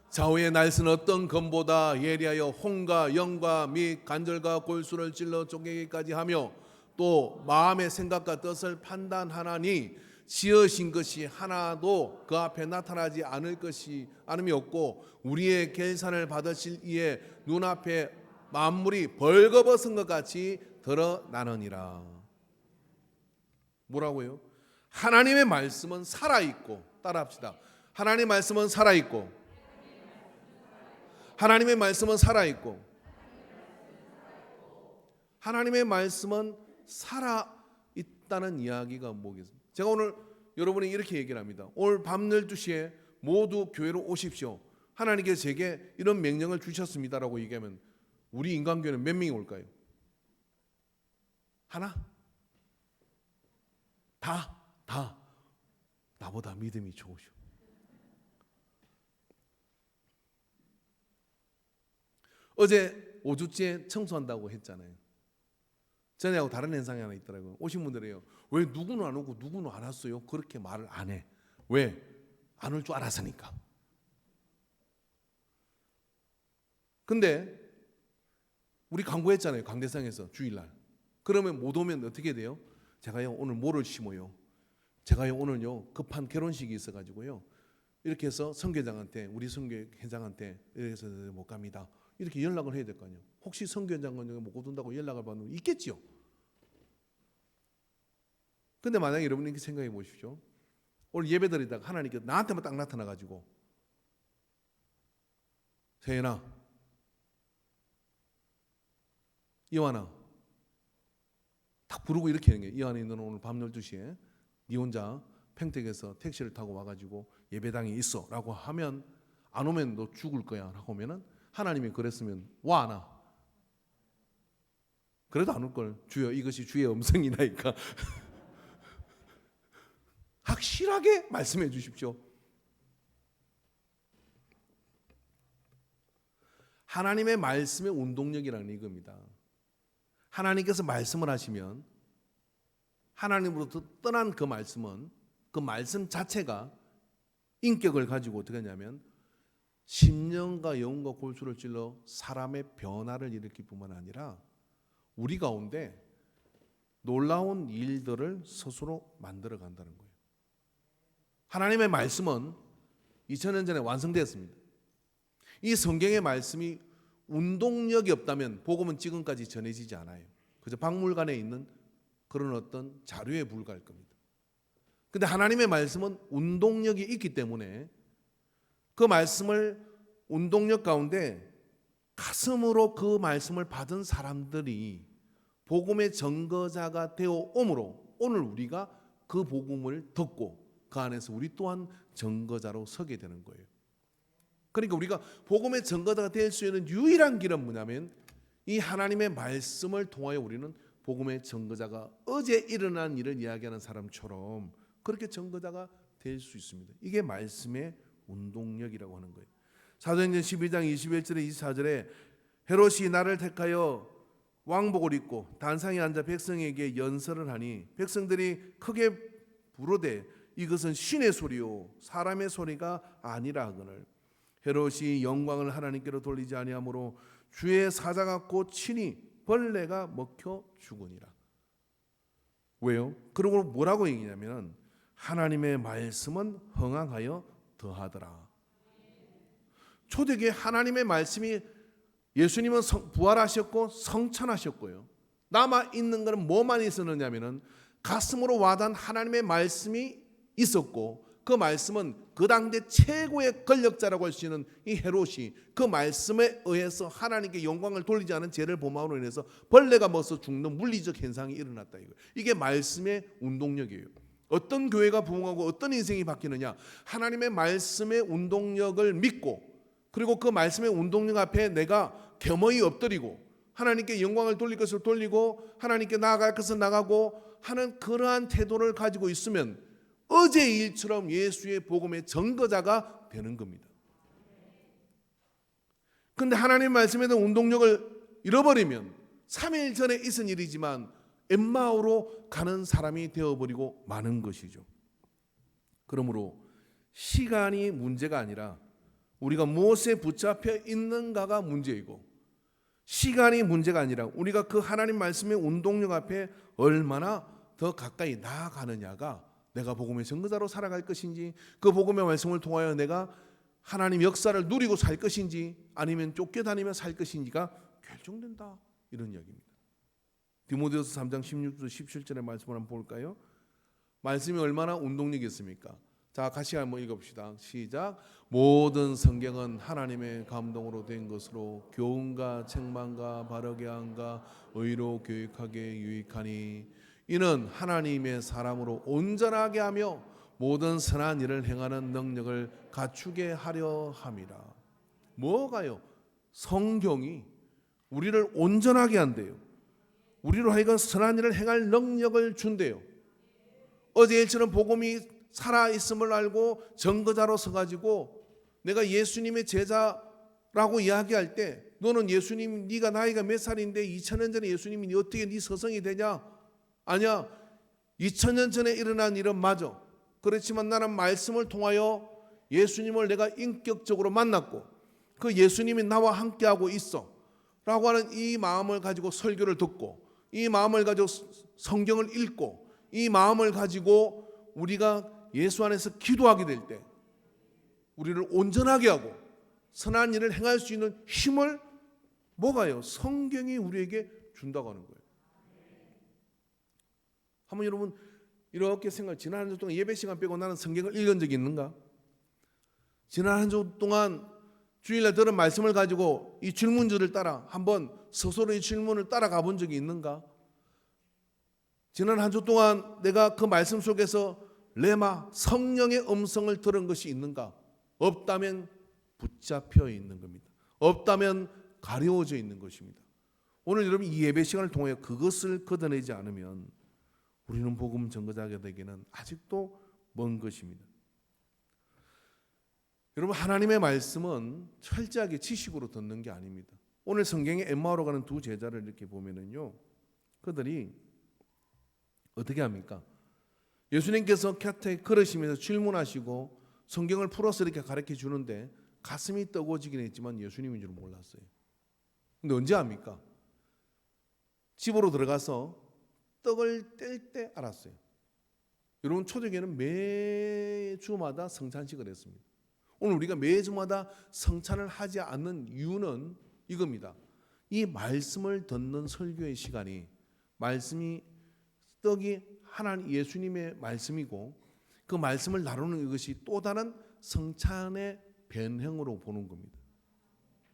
좌우의 날선 어떤 검보다 예리하여 혼과 영과 및 간절과 골수를 찔러 쪼개기까지 하며 또 마음의 생각과 뜻을 판단하나니 지으신 것이 하나도 그 앞에 나타나지 않음이 없고 우리의 계산을 받으실 이에 눈앞에 만물이 벌거벗은 것 같이 드러나느니라. 뭐라고요? 하나님의 말씀은 살아있고, 따라합시다. 하나님의 말씀은 살아있고, 하나님의 말씀은 살아있고, 하나님의 말씀은 살아있다는 이야기가 뭐겠습니까? 제가 오늘 여러분이 이렇게 얘기를 합니다. 오늘 밤 12시에 모두 교회로 오십시오. 하나님께서 제게 이런 명령을 주셨습니다라고 얘기하면 우리 인간교회는 몇 명이 올까요? 하나? 다 나보다 믿음이 좋으셔. 어제 5주째 청소한다고 했잖아요. 전에하고 다른 현상이 하나 있더라고요. 오신 분들이에요. 왜 누구는 안 오고 누구는 안 왔어요? 그렇게 말을 안 해. 왜? 안 올 줄 알았으니까. 근데 우리 광고했잖아요. 광대상에서 주일날. 그러면 못 오면 어떻게 돼요? 제가요 오늘 뭐를 심어요? 제가요 오늘요 급한 결혼식이 있어가지고요 이렇게 해서 선교장한테 우리 선교회장한테 이렇게 해서 못 갑니다. 이렇게 연락을 해야 될 거 아니에요. 혹시 선교장은 못 온다고 연락을 받는 분 있겠지요. 근데 만약에 여러분이 이렇게 생각해 보십시오. 오늘 예배 드리다가 하나님께서 나한테만 딱 나타나가지고 세연아, 이완아 딱 부르고 이렇게 하는 거예요. 이완이 너는 오늘 밤 12시에 네 혼자 평택에서 택시를 타고 와가지고 예배당에 있어 라고 하면 안 오면 너 죽을 거야 라고 하면은 하나님이 그랬으면 와 안 와? 그래도 안 올 걸. 주여 이것이 주의 음성이나이까. 확실하게 말씀해 주십시오. 하나님의 말씀의 운동력이라는 이겁니다. 하나님께서 말씀을 하시면 하나님으로부터 떠난 그 말씀은 그 말씀 자체가 인격을 가지고 어떻게 하냐면 심령과 영과 골수를 찔러 사람의 변화를 일으킬 뿐만 아니라 우리 가운데 놀라운 일들을 스스로 만들어 간다는 거예요. 하나님의 말씀은 2000년 전에 완성되었습니다. 이 성경의 말씀이 운동력이 없다면 복음은 지금까지 전해지지 않아요. 그저 박물관에 있는 그런 어떤 자료에 불과할 겁니다. 근데 하나님의 말씀은 운동력이 있기 때문에 그 말씀을 운동력 가운데 가슴으로 그 말씀을 받은 사람들이 복음의 증거자가 되어 오므로 오늘 우리가 그 복음을 듣고 그 안에서 우리 또한 증거자로 서게 되는 거예요. 그러니까 우리가 복음의 증거자가 될 수 있는 유일한 길은 뭐냐면 이 하나님의 말씀을 통하여 우리는 복음의 증거자가 어제 일어난 일을 이야기하는 사람처럼 그렇게 증거자가 될 수 있습니다. 이게 말씀의 운동력이라고 하는 거예요. 사도행전 12장 21절에 24절에 헤롯이 나를 택하여 왕복을 입고 단상에 앉아 백성에게 연설을 하니 백성들이 크게 부르되 이것은 신의 소리요 사람의 소리가 아니라 하거늘 헤롯이 영광을 하나님께로 돌리지 아니하므로 주의 사자가 곧 친히 벌레가 먹혀 죽으니라. 왜요? 그리고 뭐라고 얘기냐면 하나님의 말씀은 흥황하여 더하더라. 초대교회 하나님의 말씀이 예수님은 부활하셨고 성천하셨고요. 남아 있는 것은 뭐만 있었느냐면은 가슴으로 와닿은 하나님의 말씀이 있었고, 그 말씀은 그 당대 최고의 권력자라고 할 수 있는 이 헤롯이 그 말씀에 의해서 하나님께 영광을 돌리지 않은 죄를 범함으로 인해서 벌레가 먹어서 죽는 물리적 현상이 일어났다 이거예요. 이게 말씀의 운동력이에요. 어떤 교회가 부흥하고 어떤 인생이 바뀌느냐, 하나님의 말씀의 운동력을 믿고, 그리고 그 말씀의 운동력 앞에 내가 겸허히 엎드리고 하나님께 영광을 돌릴 것을 돌리고 하나님께 나아갈 것을 나가고 하는 그러한 태도를 가지고 있으면 어제의 일처럼 예수의 복음의 증거자가 되는 겁니다. 그런데 하나님 말씀에 대한 운동력을 잃어버리면 3일 전에 있은 일이지만 엠마오로 가는 사람이 되어버리고 마는 것이죠. 그러므로 시간이 문제가 아니라 우리가 무엇에 붙잡혀 있는가가 문제이고, 시간이 문제가 아니라 우리가 그 하나님 말씀의 운동력 앞에 얼마나 더 가까이 나아가느냐가 내가 복음의 증거자로 살아갈 것인지, 그 복음의 말씀을 통하여 내가 하나님 역사를 누리고 살 것인지 아니면 쫓겨다니며 살 것인지가 결정된다, 이런 이야기입니다. 디모데후서 3장 16절 17절의 말씀을 한번 볼까요? 말씀이 얼마나 운동력이 있습니까? 자, 같이 한번 읽어봅시다. 시작. 모든 성경은 하나님의 감동으로 된 것으로 교훈과 책망과 바르게 함과 의로 교육하게 유익하니 이는 하나님의 사람으로 온전하게 하며 모든 선한 일을 행하는 능력을 갖추게 하려 함이라. 뭐가요? 성경이 우리를 온전하게 한대요. 우리로 하여금 선한 일을 행할 능력을 준대요. 어제 일처럼 복음이 살아있음을 알고 증거자로 서가지고 내가 예수님의 제자라고 이야기할 때, 너는 예수님, 네가 나이가 몇 살인데 2000년 전에 예수님이 어떻게 네 서성이 되냐? 아니야, 2000년 전에 일어난 일은 맞아. 그렇지만 나는 말씀을 통하여 예수님을 내가 인격적으로 만났고 그 예수님이 나와 함께하고 있어 라고 하는 이 마음을 가지고 설교를 듣고, 이 마음을 가지고 성경을 읽고, 이 마음을 가지고 우리가 예수 안에서 기도하게 될 때 우리를 온전하게 하고 선한 일을 행할 수 있는 힘을 뭐가요? 성경이 우리에게 준다고 하는 거예요. 한번 여러분 이렇게 지난 한 주 동안 예배 시간 빼고 나는 성경을 읽은 적이 있는가? 지난 한 주 동안 주일날 들은 말씀을 가지고 이 질문지를 따라 한번 스스로 이 질문을 따라가 본 적이 있는가? 지난 한 주 동안 내가 그 말씀 속에서 레마, 성령의 음성을 들은 것이 있는가? 없다면 붙잡혀 있는 겁니다. 없다면 가려워져 있는 것입니다. 오늘 여러분 이 예배 시간을 통해 그것을 걷어내지 않으면 우리는 복음 증거자가 되기는 아직도 먼 것입니다. 여러분, 하나님의 말씀은 철저하게 지식으로 듣는 게 아닙니다. 오늘 성경에 엠마오로 가는 두 제자를 이렇게 보면은요, 그들이 어떻게 합니까? 예수님께서 곁에 걸으시면서 질문하시고 성경을 풀어서 이렇게 가르쳐 주는데 가슴이 뜨거워지긴 했지만 예수님인 줄 몰랐어요. 근데 언제 합니까? 집으로 들어가서 떡을 뗄 때 알았어요. 여러분, 초대교회는 매주마다 성찬식을 했습니다. 오늘 우리가 매주마다 성찬을 하지 않는 이유는 이겁니다. 이 말씀을 듣는 설교의 시간이, 말씀이 떡이 하나님 예수님의 말씀이고 그 말씀을 나누는 이것이 또 다른 성찬의 변형으로 보는 겁니다.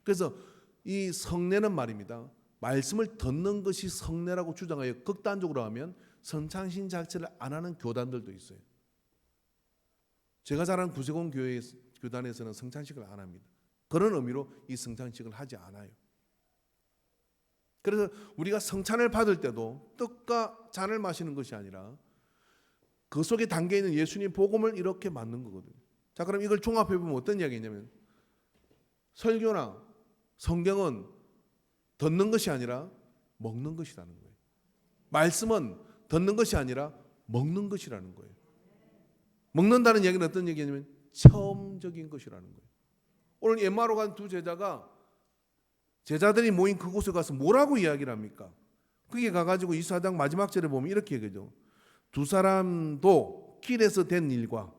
그래서 이 성례는 말입니다, 말씀을 듣는 것이 성례라고 주장하여 극단적으로 하면 성찬신 자체를 안 하는 교단들도 있어요. 제가 자란 구세군 교회 교단에서는 성찬식을 안 합니다. 그런 의미로 이 성찬식을 하지 않아요. 그래서 우리가 성찬을 받을 때도 떡과 잔을 마시는 것이 아니라 그 속에 담겨있는 예수님 복음을 이렇게 맞는 거거든요. 자, 그럼 이걸 종합해 보면 어떤 이야기냐면, 설교나 성경은 듣는 것이 아니라 먹는 것이라는 거예요. 말씀은 듣는 것이 아니라 먹는 것이라는 거예요. 먹는다는 얘기는 어떤 얘기냐면 체험적인 것이라는 거예요. 오늘 엠마오로 간 두 제자가, 제자들이 모인 그곳에 가서 뭐라고 이야기를 합니까? 거기에 가가지고 24장 마지막 절에 보면 이렇게 얘기하죠. 두 사람도 길에서 된 일과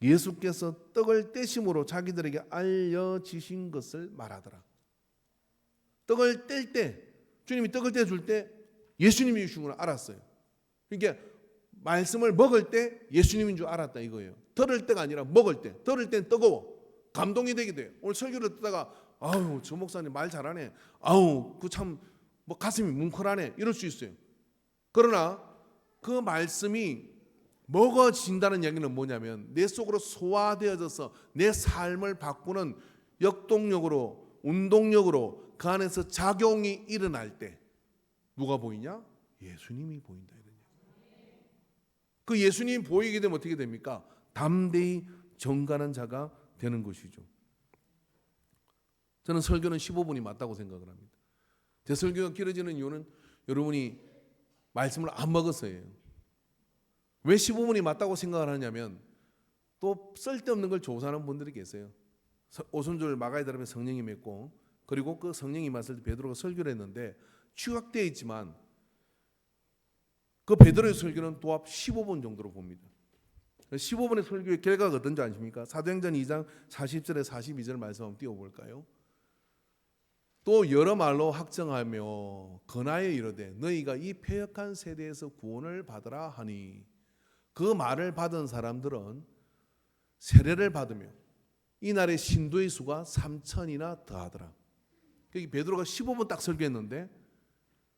예수께서 떡을 떼심으로 자기들에게 알려지신 것을 말하더라. 떡을 뗄 때, 주님이 떡을 떼줄 때 예수님이 주신 걸 알았어요. 그러니까 말씀을 먹을 때 예수님인 줄 알았다 이거예요. 들을 때가 아니라 먹을 때. 들을 땐 뜨거워. 감동이 되게 돼요. 오늘 설교를 듣다가 아우 저 목사님 말 잘하네. 아우 그 참 뭐 가슴이 뭉클하네. 이럴 수 있어요. 그러나 그 말씀이 먹어진다는 얘기는 뭐냐면 내 속으로 소화되어져서 내 삶을 바꾸는 역동력으로, 운동력으로 그 안에서 작용이 일어날 때 누가 보이냐? 예수님이 보인다. 그 예수님이 보이게 되면 어떻게 됩니까? 담대히 전가는 자가 되는 것이죠. 저는 설교는 15분이 맞다고 생각을 합니다. 제 설교가 길어지는 이유는 여러분이 말씀을 안 먹어서예요. 왜 15분이 맞다고 생각을 하냐면 또 쓸데없는 걸 조사하는 분들이 계세요. 오순절 마가의 다름에 성령이 맺고 그리고 그 성령이 임했을 때 베드로가 설교를 했는데 취각되어 있지만 그 베드로의 설교는 도합 15분 정도로 봅니다. 15분의 설교의 결과가 어떤지 아십니까? 사도행전 2장 40절에 42절 말씀 한번 띄워볼까요? 또 여러 말로 확정하며 권하여 이르되 너희가 이 패역한 세대에서 구원을 받으라 하니 그 말을 받은 사람들은 세례를 받으며 이날의 신도의 수가 3,000이나 더하더라. 여기 베드로가 15분 딱 설교했는데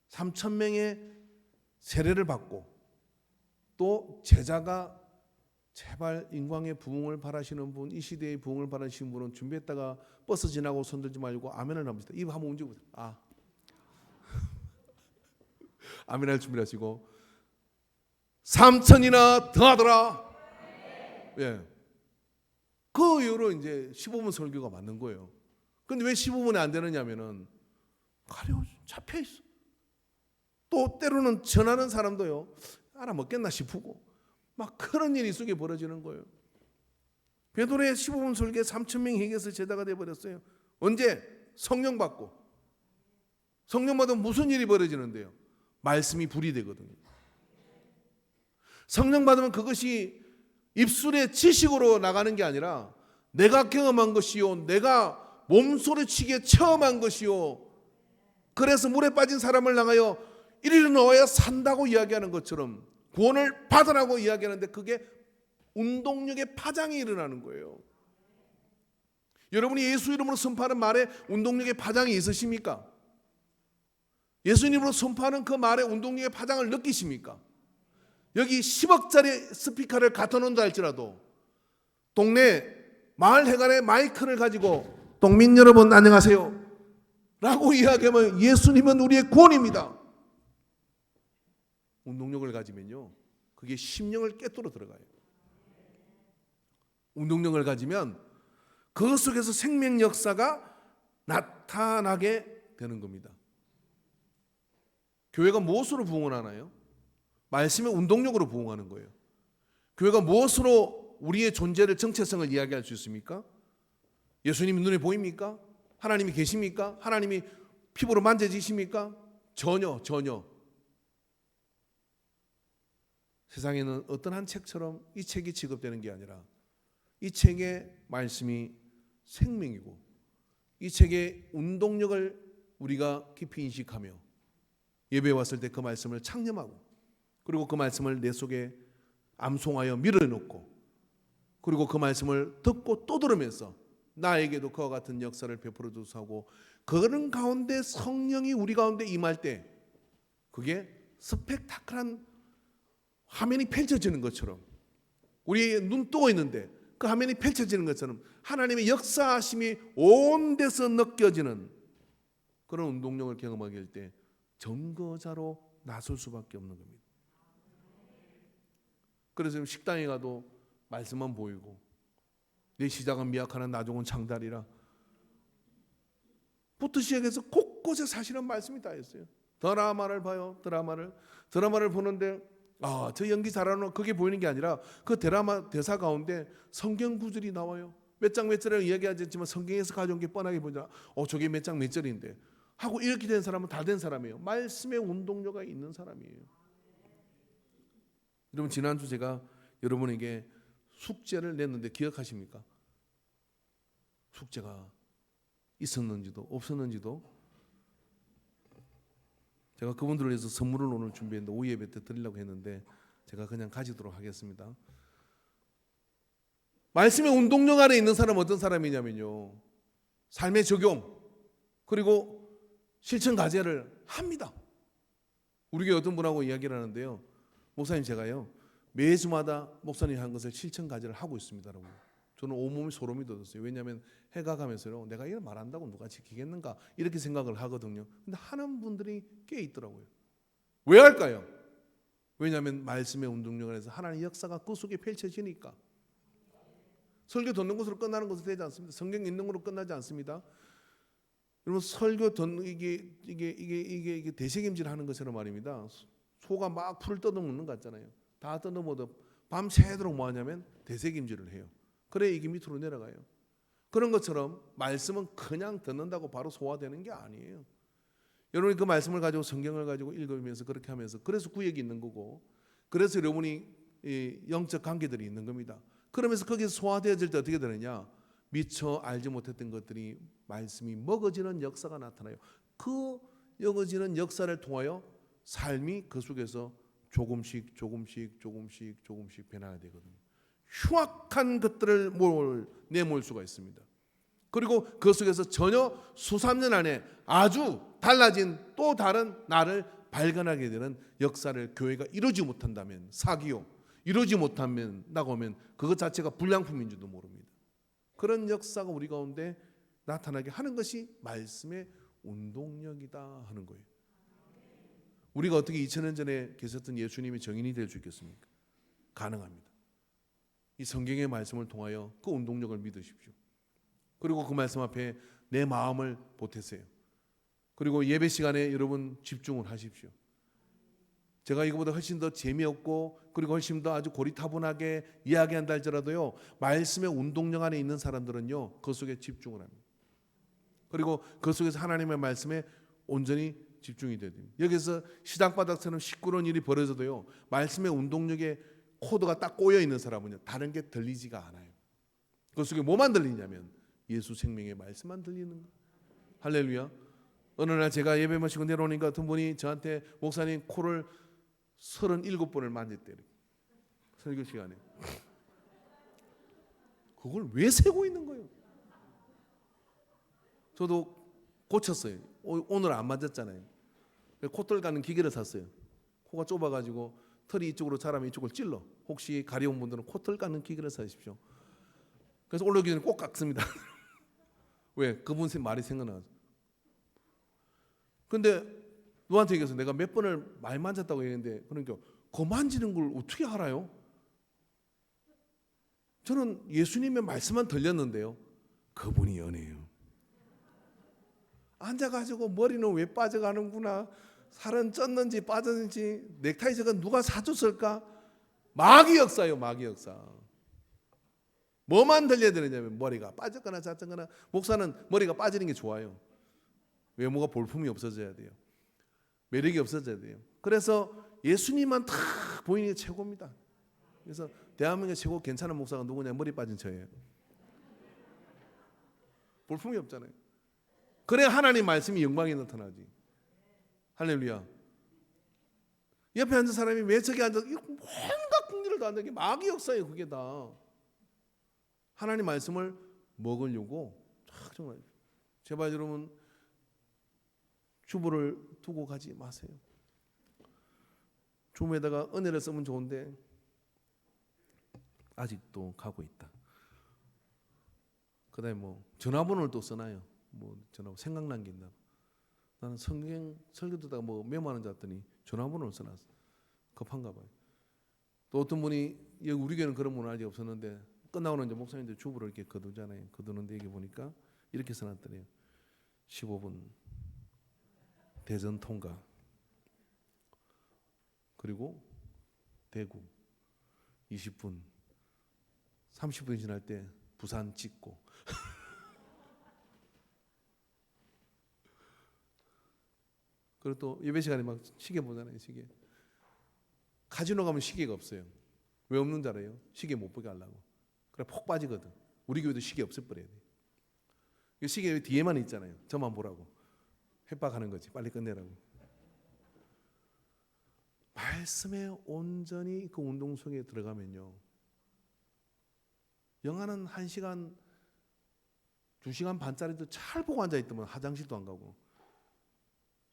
3,000명의 세례를 받고 또 제자가 제발 인광의 부흥을 바라시는 분, 이 시대의 부흥을 바라시는 분은 준비했다가 버스 지나고 손들지 말고 아멘을 합니다. 입 한번 움직여보세요. 아멘할 준비를 하시고 3,000이나 더하더라. 예. 그 이후로 이제 15분 설교가 맞는 거예요. 근데 왜 15분이 안 되느냐면은 가려 잡혀 있어. 또 때로는 전하는 사람도요 알아먹겠나 싶고 막 그런 일이 속에 벌어지는 거예요. 베드로의 15분 설교에 3,000명이 회개해서 제자가 되어버렸어요. 언제? 성령 받고. 성령 받으면 무슨 일이 벌어지는데요? 말씀이 불이 되거든요. 성령 받으면 그것이 입술의 지식으로 나가는 게 아니라 내가 경험한 것이요 내가 몸소리치게 체험한 것이요 그래서 물에 빠진 사람을 향하여 이리로 넣어야 산다고 이야기하는 것처럼 구원을 받으라고 이야기하는데 그게 운동력의 파장이 일어나는 거예요. 여러분이 예수 이름으로 선포하는 말에 운동력의 파장이 있으십니까? 예수님으로 선포하는 그 말에 운동력의 파장을 느끼십니까? 여기 10억짜리 스피커를 갖다 놓는다 할지라도 동네 마을 회관에 마이크를 가지고 동민 여러분 안녕하세요 라고 이야기하면 예수님은 우리의 구원입니다. 운동력을 가지면요 그게 심령을 꿰뚫어 들어가요. 운동력을 가지면 그 속에서 생명 역사가 나타나게 되는 겁니다. 교회가 무엇으로 부흥하나요? 말씀의 운동력으로 부흥하는 거예요. 교회가 무엇으로 우리의 존재를 정체성을 이야기할 수 있습니까? 예수님이 눈에 보입니까? 하나님이 계십니까? 하나님이 피부로 만져지십니까? 전혀. 세상에는 어떤 한 책처럼 이 책이 취급되는 게 아니라 이 책의 말씀이 생명이고 이 책의 운동력을 우리가 깊이 인식하며 예배에 왔을 때 그 말씀을 창념하고 그리고 그 말씀을 내 속에 암송하여 밀어넣고 그리고 그 말씀을 듣고 또 들으면서 나에게도 그와 같은 역사를 베풀어 주소서 그런 가운데 성령이 우리 가운데 임할 때 그게 스펙타클한 화면이 펼쳐지는 것처럼 우리 눈 뜨고 있는데 그 화면이 펼쳐지는 것처럼 하나님의 역사하심이 온 데서 느껴지는 그런 운동력을 경험하게 될 때 전거자로 나설 수밖에 없는 겁니다. 그래서 식당에 가도 말씀만 보이고 내 시작은 미약하나 나중은 창달이라 부터 시작해서 곳곳에 사실은 말씀이 다 있어요. 드라마를 봐요. 드라마를 보는데 저 연기 잘하는 그게 보이는 게 아니라 그 드라마 대사 가운데 성경 구절이 나와요. 몇 장 몇 절이라고 이야기하지 않지만 성경에서 가져온 게 뻔하게 보이잖아. 저게 몇 장 몇 절인데 하고 이렇게 된 사람은 다 된 사람이에요. 말씀의 운동력이 있는 사람이에요. 여러분 지난주 제가 여러분에게 숙제를 냈는데 기억하십니까? 숙제가 있었는지도 없었는지도 제가 그분들을 위해서 선물을 오늘 준비했는데 오후 예배 때 드리려고 했는데 제가 그냥 가지도록 하겠습니다. 말씀의 운동력 안에 있는 사람은 어떤 사람이냐면요, 삶의 적용 그리고 실천 과제를 합니다. 우리 교회 어떤 분하고 이야기를 하는데요, 목사님 제가요 매주마다 목사님이 한 것을 실천 과제를 하고 있습니다라고. 저는 온몸이 소름이 돋았어요. 왜냐하면 해가 가면서요, 내가 이걸 말한다고 누가 지키겠는가 이렇게 생각을 하거든요. 근데 하는 분들이 꽤 있더라고요. 왜 할까요? 왜냐하면 말씀의 운동력 안에서 하나님의 역사가 그 속에 펼쳐지니까. 설교 듣는 것으로 끝나는 것은 되지 않습니다. 성경 읽는 것으로 끝나지 않습니다. 여러분 설교 듣는 이게 대책임질 하는 것처럼 말입니다. 소가 막 풀을 뜯어먹는 것 같잖아요. 다 뜯어먹어도 밤새도록 뭐 하냐면 대책임질을 해요. 그래 이게 밑으로 내려가요. 그런 것처럼 말씀은 그냥 듣는다고 바로 소화되는 게 아니에요. 여러분이 그 말씀을 가지고 성경을 가지고 읽으면서 그렇게 하면서 그래서 구역이 있는 거고, 그래서 여러분이 영적 관계들이 있는 겁니다. 그러면서 거기서 소화되어질 때 어떻게 되느냐, 미처 알지 못했던 것들이 말씀이 먹어지는 역사가 나타나요. 그 먹어지는 역사를 통하여 삶이 그 속에서 조금씩 변화가 되거든요. 흉악한 것들을 내몰 수가 있습니다. 그리고 그 속에서 전혀 수삼년 안에 아주 달라진 또 다른 나를 발견하게 되는 역사를 교회가 이루지 못한다면, 사기요 이루지 못하면 나가면 그것 자체가 불량품인 줄도 모릅니다. 그런 역사가 우리 가운데 나타나게 하는 것이 말씀의 운동력이다 하는 거예요. 우리가 어떻게 2000년 전에 계셨던 예수님이 정인이 될 수 있겠습니까? 가능합니다. 이 성경의 말씀을 통하여 그 운동력을 믿으십시오. 그리고 그 말씀 앞에 내 마음을 보태세요. 그리고 예배 시간에 여러분 집중을 하십시오. 제가 이거보다 훨씬 더 재미없고 그리고 훨씬 더 아주 고리타분하게 이야기한다 할지라도요, 말씀의 운동력 안에 있는 사람들은요 그 속에 집중을 합니다. 그리고 그 속에서 하나님의 말씀에 온전히 집중이 돼야 됩니다. 여기서 시장바닥처럼 시끄러운 일이 벌어져도요, 말씀의 운동력에 코드가 딱 꼬여 있는 사람은요 다른 게 들리지가 않아요. 그 속에 뭐만 들리냐면 예수 생명의 말씀만 들리는 거예요. 할렐루야. 어느 날 제가 예배 마치고 내려오니까 어떤 분이 저한테 목사님 코를 37번을 만졌대요. 설교 시간에. 그걸 왜 세고 있는 거예요? 저도 고쳤어요. 오늘 안 맞았잖아요. 콧털 가는 기계를 샀어요. 코가 좁아가지고 털이 이쪽으로 자라면 이쪽을 찔러. 혹시 가려운 분들은 콧털 가는 기계를 사십시오. 그래서 올라오기 전에 꼭 깎습니다. 왜? 그분 말이 생각나서. 근데 누구한테 얘기해서 내가 몇 번을 많이 만졌다고 얘기했는데, 그러니까 그 만지는 걸 어떻게 알아요? 저는 예수님의 말씀만 들렸는데요, 그분이 연해요. 앉아가지고 머리는 왜 빠져가는구나, 살은 쪘는지 빠졌는지, 넥타이 저거 누가 사줬을까? 마귀 역사예요, 마귀 역사. 뭐만 들려야 되느냐면 머리가 빠졌거나 잤거나. 목사는 머리가 빠지는 게 좋아요. 외모가 볼품이 없어져야 돼요. 매력이 없어져야 돼요. 그래서 예수님만 다 보이는 게 최고입니다. 그래서 대한민국의 최고 괜찮은 목사가 누구냐? 머리 빠진 저예요. 볼품이 없잖아요. 그래야 하나님 말씀이 영광이 나타나지. 할렐루야. 옆에 앉은 사람이 왜 저기 앉아서 온갖 궁리를 다 하는 게 마귀 역사예요. 그게 다 하나님 말씀을 먹으려고. 정말 제발 여러분 주보를 두고 가지 마세요. 주보에다가 은혜를 쓰면 좋은데 아직도 가고 있다. 그다음에 뭐 전화번호를 또 써놔요. 뭐 전화 생각난 게 있나? 나는 성경 설교 듣다가 뭐 메모하는 줄 알았더니 전화번호를 써놨어. 급한가 봐요. 또 어떤 분이 여기 우리 교회는 그런 문화 아직 없었는데 끝나고 이제 목사님들 주보를 이렇게 거두잖아요. 거두는데 이게 보니까 이렇게 써놨더래요. 15분 대전 통과, 그리고 대구 20분, 30분이 지날 때 부산 찍고. 그리고 또 예배 시간에 막 시계 보잖아요. 시계. 카지노 가면 시계가 없어요. 왜 없는 줄 알아요? 시계 못 보게 하려고. 그래 폭 빠지거든. 우리 교회도 시계 없애버려야 돼. 시계 뒤에만 있잖아요. 저만 보라고. 협박하는 거지. 빨리 끝내라고. 말씀에 온전히 그 운동 속에 들어가면요, 영화는 1시간 2시간 반짜리도 잘 보고 앉아있더만 화장실도 안 가고,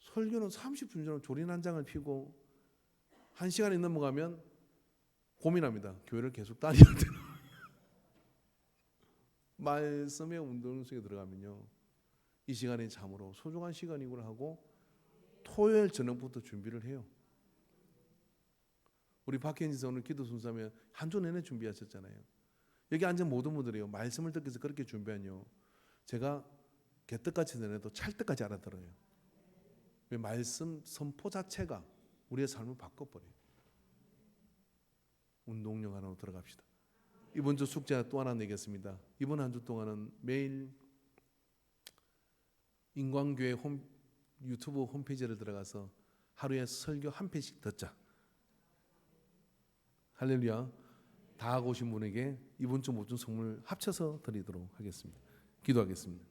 설교는 30분 전에 조린 한 장을 피고 1시간이 넘어가면 고민합니다. 교회를 계속 다녀야 되나. 말씀의 운동 속에 들어가면요, 이 시간이 참으로 소중한 시간이구나 하고 토요일 저녁부터 준비를 해요. 우리 박현진 사 오늘 기도 순서면 한 주 내내 준비하셨잖아요. 여기 앉은 모든 분들이요, 말씀을 듣기 위해서 그렇게 준비하뇨. 제가 개떡같이 내내도 찰떡까지 알아들어요. 왜? 말씀 선포 자체가 우리의 삶을 바꿔버려요. 운동령 하나로 들어갑시다. 이번 주 숙제 또 하나 내겠습니다. 이번 한 주 동안은 매일 인광교회 유튜브 홈페이지를 들어가서 하루에 설교 한 편씩 듣자. 할렐루야. 다 하고 오신 분에게 이번 주 모든 선물 합쳐서 드리도록 하겠습니다. 기도하겠습니다.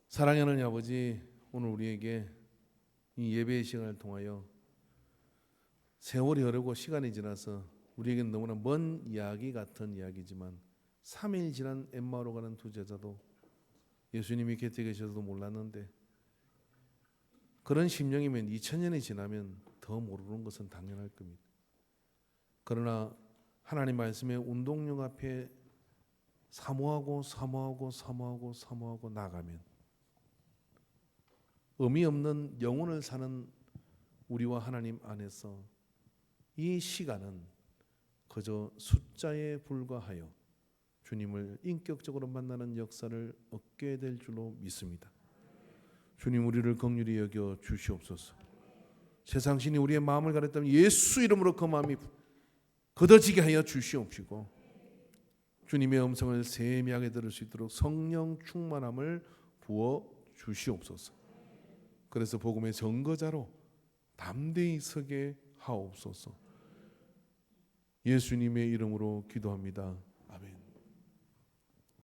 사랑하는 아버지, 오늘 우리에게 이 예배의 시간을 통하여 세월이 흐르고 시간이 지나서 우리에게는 너무나 먼 이야기 같은 이야기지만 3일 지난 엠마오로 가는 두 제자도 예수님이 곁에 계셔서도 몰랐는데, 그런 심령이면 2000년이 지나면 더 모르는 것은 당연할 겁니다. 그러나 하나님 말씀의 운동령 앞에 사모하고 나가면 의미 없는 영혼을 사는 우리와 하나님 안에서 이 시간은 그저 숫자에 불과하여 주님을 인격적으로 만나는 역사를 얻게 될 줄로 믿습니다. 주님, 우리를 긍휼히 여겨 주시옵소서. 세상 신이 우리의 마음을 가렸다면 예수 이름으로 그 마음이 걷어지게 하여 주시옵시고, 주님의 음성을 세미하게 들을 수 있도록 성령 충만함을 부어 주시옵소서. 그래서 복음의 전거자로 담대히 서게 하옵소서. 예수님의 이름으로 기도합니다.